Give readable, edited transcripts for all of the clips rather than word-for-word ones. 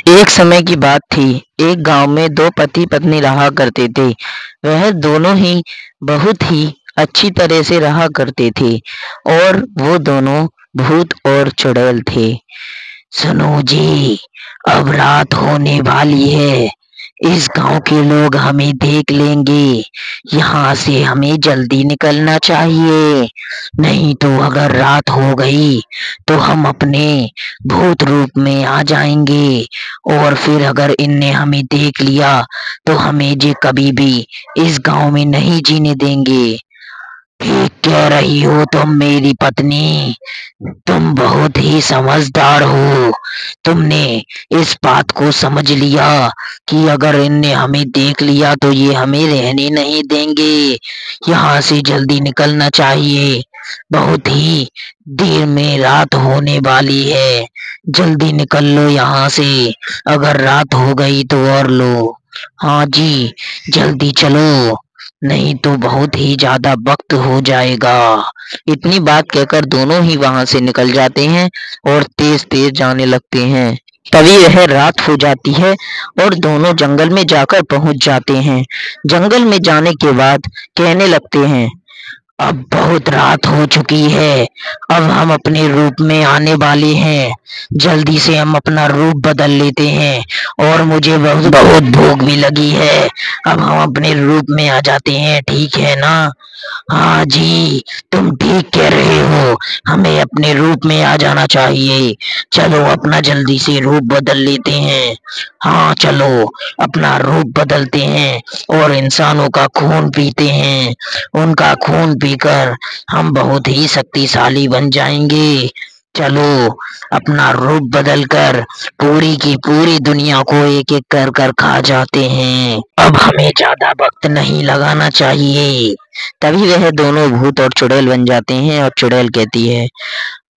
एक समय की बात थी। एक गांव में दो पति पत्नी रहा करते थे। वह दोनों ही बहुत ही अच्छी तरह से रहा करते थे और वो दोनों भूत और चुड़ैल थे। सुनो जी, अब रात होने वाली है। इस गांव के लोग हमें देख लेंगे। यहाँ से हमें जल्दी निकलना चाहिए, नहीं तो अगर रात हो गई तो हम अपने भूत रूप में आ जाएंगे और फिर अगर इनने हमें देख लिया तो हमें जे कभी भी इस गांव में नहीं जीने देंगे। ठीक कह रही हो तुम मेरी पत्नी। तुम बहुत ही समझदार हो। तुमने इस बात को समझ लिया कि अगर इनने हमें देख लिया तो ये हमें रहने नहीं देंगे। यहाँ से जल्दी निकलना चाहिए। बहुत ही देर में रात होने वाली है। जल्दी निकल लो यहाँ से। अगर रात हो गई तो और लो। हाँ जी, जल्दी चलो, नहीं तो बहुत ही ज्यादा वक्त हो जाएगा। इतनी बात कहकर दोनों ही वहां से निकल जाते हैं और तेज तेज जाने लगते हैं। तभी वह रात हो जाती है और दोनों जंगल में जाकर पहुंच जाते हैं। जंगल में जाने के बाद कहने लगते हैं, अब बहुत रात हो चुकी है। अब हम अपने रूप में आने वाले हैं। जल्दी से हम अपना रूप बदल लेते हैं और मुझे बहुत बहुत भूख भी लगी है। अब हम अपने रूप में आ जाते हैं, ठीक है ना? हाँ जी, तुम ठीक कह रहे हो। हमें अपने रूप में आ जाना चाहिए। चलो अपना जल्दी से रूप बदल लेते हैं। हाँ चलो, अपना रूप बदलते हैं और इंसानों का खून पीते हैं। उनका खून पीकर हम बहुत ही शक्तिशाली बन जाएंगे। चलो अपना रूप बदलकर पूरी की पूरी दुनिया को एक एक कर कर खा जाते हैं। अब हमें ज्यादा वक्त नहीं लगाना चाहिए। तभी वह दोनों भूत और चुड़ैल बन जाते हैं और चुड़ैल कहती है,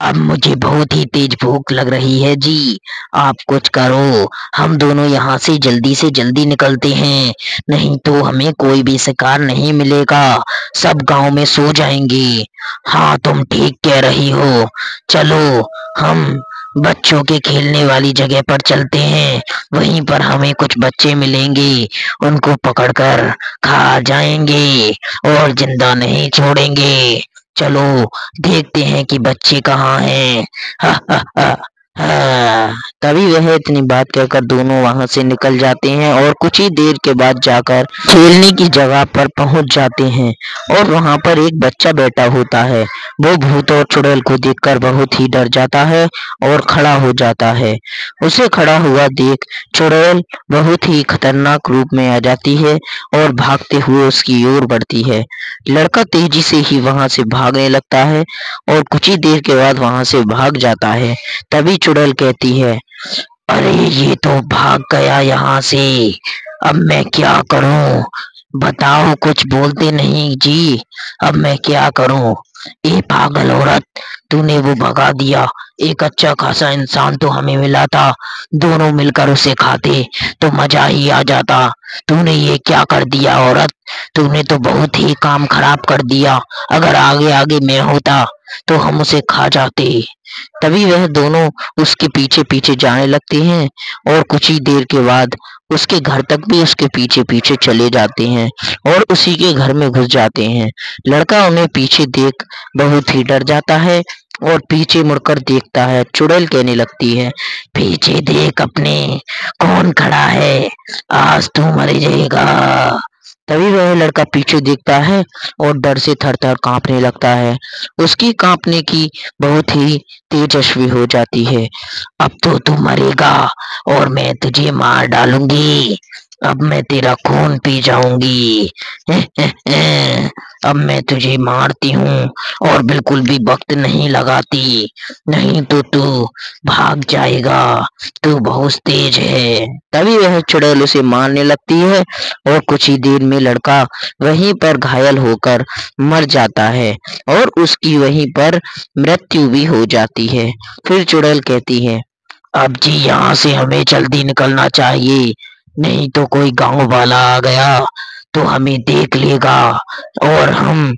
अब मुझे बहुत ही तेज भूख लग रही है जी। आप कुछ करो, हम दोनों यहाँ से जल्दी निकलते हैं, नहीं तो हमें कोई भी शिकार नहीं मिलेगा। सब गांव में सो जाएंगे। हाँ तुम ठीक कह रही हो। चलो हम बच्चों के खेलने वाली जगह पर चलते हैं। वहीं पर हमें कुछ बच्चे मिलेंगे, उनको पकड़कर खा जाएंगे और जिंदा नहीं छोड़ेंगे। चलो देखते हैं कि बच्चे कहाँ हैं। हा हा हा हा। तभी वह इतनी बात कहकर दोनों वहां से निकल जाते हैं और कुछ ही देर के बाद जाकर खेलने की जगह पर पहुंच जाते हैं और वहां पर एक बच्चा बैठा होता है। वो भूत और चुड़ैल को देखकर बहुत ही डर जाता है और खड़ा हो जाता है। उसे खड़ा हुआ देख चुड़ैल बहुत ही खतरनाक रूप में आ जाती है और भागते हुए उसकी ओर बढ़ती है। लड़का तेजी से ही वहां से भागने लगता है और कुछ ही देर के बाद वहां से भाग जाता है। तभी चुड़ैल कहती है, अरे ये तो भाग गया यहाँ से। अब मैं क्या करूं? बताओ, कुछ बोलते नहीं जी। अब मैं क्या करूं? ए पागल औरत, तूने वो भगा दिया। एक अच्छा खासा इंसान तो हमें मिला था, दोनों मिलकर उसे खाते तो मजा ही आ जाता। तूने ये क्या कर दिया औरत? तूने तो बहुत ही काम खराब कर दिया। अगर आगे आगे मैं होता तो हम उसे खा जाते। तभी वह दोनों उसके पीछे पीछे जाने लगते हैं और कुछ ही देर के बाद उसके घर तक भी उसके पीछे पीछे चले जाते हैं और उसी के घर में घुस जाते हैं। लड़का उन्हें पीछे देख बहुत ही डर जाता है और पीछे मुड़कर देखता है। चुड़ैल कहने लगती है, पीछे देख अपने, कौन खड़ा है? आज तू मर जाएगा। तभी वह लड़का पीछे देखता है और डर से थर थर कांपने लगता है। उसकी कांपने की बहुत ही तेजस्वी हो जाती है। अब तो तू मरेगा और मैं तुझे मार डालूंगी। अब मैं तेरा खून पी जाऊंगी। अब मैं तुझे मारती हूँ और बिल्कुल भी वक्त नहीं लगाती, नहीं तो तू भाग जाएगा। तू बहुत तेज है। तभी वह चुड़ैल उसे मारने लगती है और कुछ ही देर में लड़का वहीं पर घायल होकर मर जाता है और उसकी वहीं पर मृत्यु भी हो जाती है। फिर चुड़ैल कहती है, अब जी यहाँ से हमें जल्दी निकलना चाहिए, नहीं तो कोई गांव वाला आ गया तो हमें देख लेगा और हम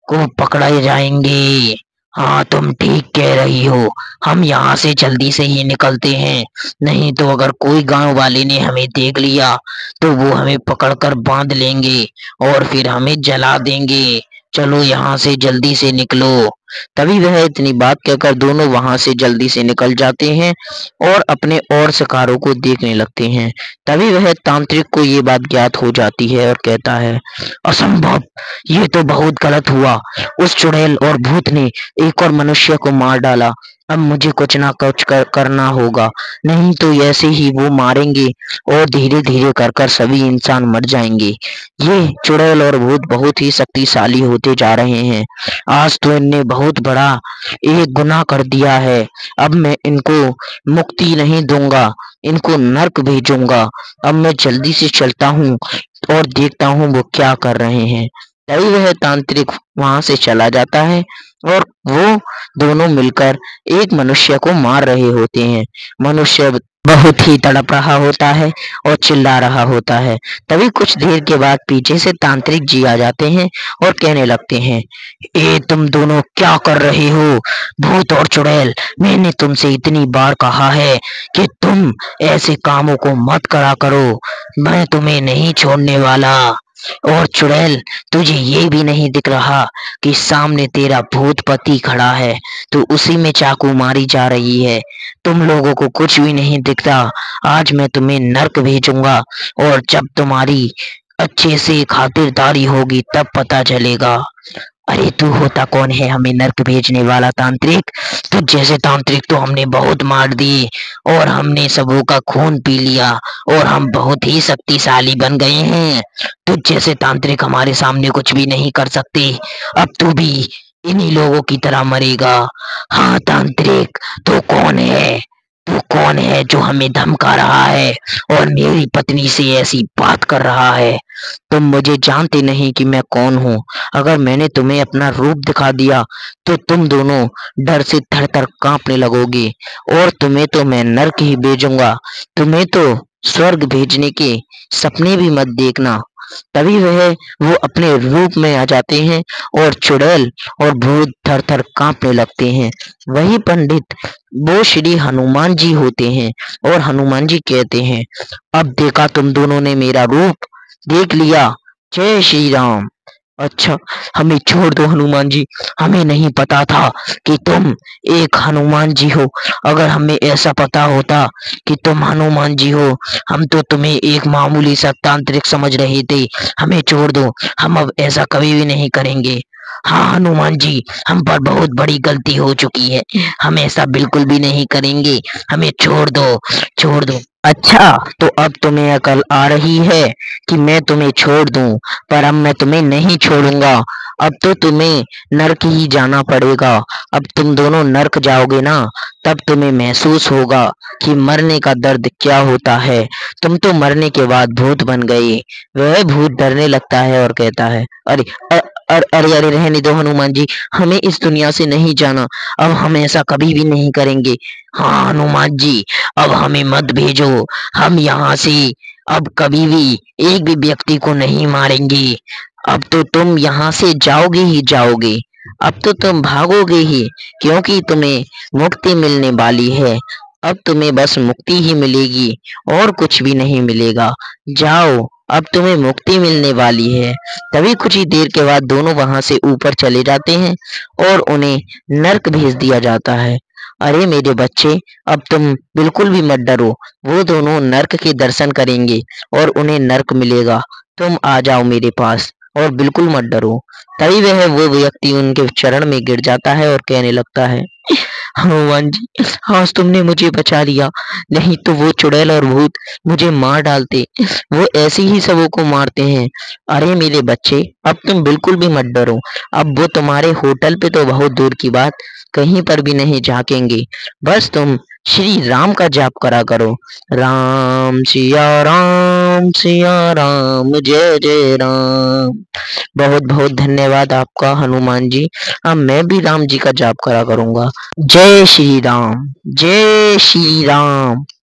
को पकड़े जाएंगे। हाँ, तुम ठीक कह रही हो। हम यहाँ से जल्दी से ही निकलते हैं, नहीं तो अगर कोई गांव वाले ने हमें देख लिया तो वो हमें पकड़कर बांध लेंगे और फिर हमें जला देंगे। चलो यहाँ से जल्दी से निकलो। तभी वह इतनी बात कहकर दोनों वहां से जल्दी से निकल जाते हैं और अपने और शिकारों को देखने लगते हैं। तभी वह तांत्रिक को ये बात ज्ञात हो जाती है और कहता है, असंभव, ये तो बहुत गलत हुआ। उस चुड़ैल और भूत ने एक और मनुष्य को मार डाला। अब मुझे कुछ ना कुछ करना होगा, नहीं तो ऐसे ही वो मारेंगे और धीरे धीरे कर कर सभी इंसान मर जाएंगे। ये चुड़ैल और भूत बहुत ही शक्तिशाली होते जा रहे हैं। आज तो इनने बहुत बड़ा एक गुनाह कर दिया है। अब मैं इनको मुक्ति नहीं दूंगा, इनको नर्क भेजूंगा। अब मैं जल्दी से चलता हूँ और देखता हूँ वो क्या कर रहे हैं। तभी वह तांत्रिक वहां से चला जाता है और वो दोनों मिलकर एक मनुष्य को मार रहे होते हैं। मनुष्य बहुत ही तड़प रहा होता है और चिल्ला रहा होता है। तभी कुछ देर के बाद पीछे से तांत्रिक जी आ जाते हैं और कहने लगते हैं, ए तुम दोनों क्या कर रहे हो? भूत और चुड़ैल, मैंने तुमसे इतनी बार कहा है कि तुम ऐसे कामों को मत करा करो। मैं तुम्हें नहीं छोड़ने वाला। और चुड़ैल, तुझे ये भी नहीं दिख रहा कि सामने तेरा भूत पति खड़ा है, तो उसी में चाकू मारी जा रही है। तुम लोगों को कुछ भी नहीं दिखता। आज मैं तुम्हें नर्क भेजूंगा और जब तुम्हारी अच्छे से खातिरदारी होगी तब पता चलेगा। अरे तू होता कौन है हमें नर्क भेजने वाला तांत्रिक? तुझ जैसे तांत्रिक तो हमने बहुत मार दिए और हमने सबों का खून पी लिया और हम बहुत ही शक्तिशाली बन गए हैं। तुझ जैसे तांत्रिक हमारे सामने कुछ भी नहीं कर सकते। अब तू भी इन्हीं लोगों की तरह मरेगा। हाँ तांत्रिक, तू कौन है? तू कौन है जो हमें धमका रहा है और मेरी पत्नी से ऐसी बात कर रहा है? तुम मुझे जानते नहीं कि मैं कौन हूँ। अगर मैंने तुम्हें अपना रूप दिखा दिया तो तुम दोनों डर से थर थर कांपने लगोगे और तुम्हें तो मैं नर्क ही भेजूंगा। तुम्हें तो स्वर्ग भेजने के सपने भी मत देखना। तभी वो अपने रूप में आ जाते हैं और चुड़ैल और भूत थर थर कांपने लगते हैं। वही पंडित वो श्री हनुमान जी होते हैं और हनुमान जी कहते हैं, अब देखा तुम दोनों ने मेरा रूप देख लिया। जय श्री राम। अच्छा, हमें छोड़ दो हनुमान जी। हमें नहीं पता था कि तुम एक हनुमान जी हो। अगर हमें ऐसा पता होता कि तुम हनुमान जी हो, हम तो तुम्हें एक मामूली सा तांत्रिक समझ रहे थे। हमें छोड़ दो, हम अब ऐसा कभी भी नहीं करेंगे। हाँ हनुमान जी, हम पर बहुत बड़ी गलती हो चुकी है। हम ऐसा बिल्कुल भी नहीं करेंगे। हमें छोड़ दो, छोड़ दो। अच्छा, तो अब तुम्हें अकल आ रही है कि मैं तुम्हें छोड़ दूं, पर अब मैं तुम्हें नहीं छोड़ूंगा। अब तो तुम्हें नर्क ही जाना पड़ेगा। अब तुम दोनों नर्क जाओगे ना, तब तुम्हें महसूस होगा कि मरने का दर्द क्या होता है। तुम तो मरने के बाद भूत बन गए। वह भूत डरने लगता है और कहता है, अरे अरे अरे रहने दो हनुमान जी, हमें इस दुनिया से नहीं जाना। अब हम ऐसा कभी भी नहीं करेंगे। हाँ हनुमान जी, अब हमें मत भेजो। हम यहाँ से अब कभी भी एक भी व्यक्ति को नहीं मारेंगे। अब तो तुम यहाँ से जाओगे ही जाओगे। अब तो तुम भागोगे ही, क्योंकि तुम्हें मुक्ति मिलने वाली है। अब तुम्हें बस मुक्ति ही मिलेगी और कुछ भी नहीं मिलेगा। जाओ, अब तुम्हें मुक्ति मिलने वाली है। तभी कुछ ही देर के बाद दोनों वहां से ऊपर चले जाते हैं और उन्हें नर्क भेज दिया जाता है। अरे मेरे बच्चे, अब तुम बिल्कुल भी मत डरो। वो दोनों नर्क के दर्शन करेंगे और उन्हें नर्क मिलेगा। तुम आ जाओ मेरे पास और बिल्कुल मत डरो। तभी वो व्यक्ति उनके चरण में गिर जाता है और कहने लगता है, हनुमान जी, आज तुमने मुझे बचा लिया, नहीं तो वो चुड़ैल और भूत मुझे मार डालते। वो ऐसे ही सबों को मारते हैं। अरे मेरे बच्चे, अब तुम बिल्कुल भी मत डरो। अब वो तुम्हारे होटल पे तो बहुत दूर की बात, कहीं पर भी नहीं झाकेंगे। बस तुम श्री राम का जाप करा करो। राम सिया राम, जय जय राम। बहुत बहुत धन्यवाद आपका हनुमान जी। अब मैं भी राम जी का जाप करा करूंगा। जय श्री राम, जय श्री राम।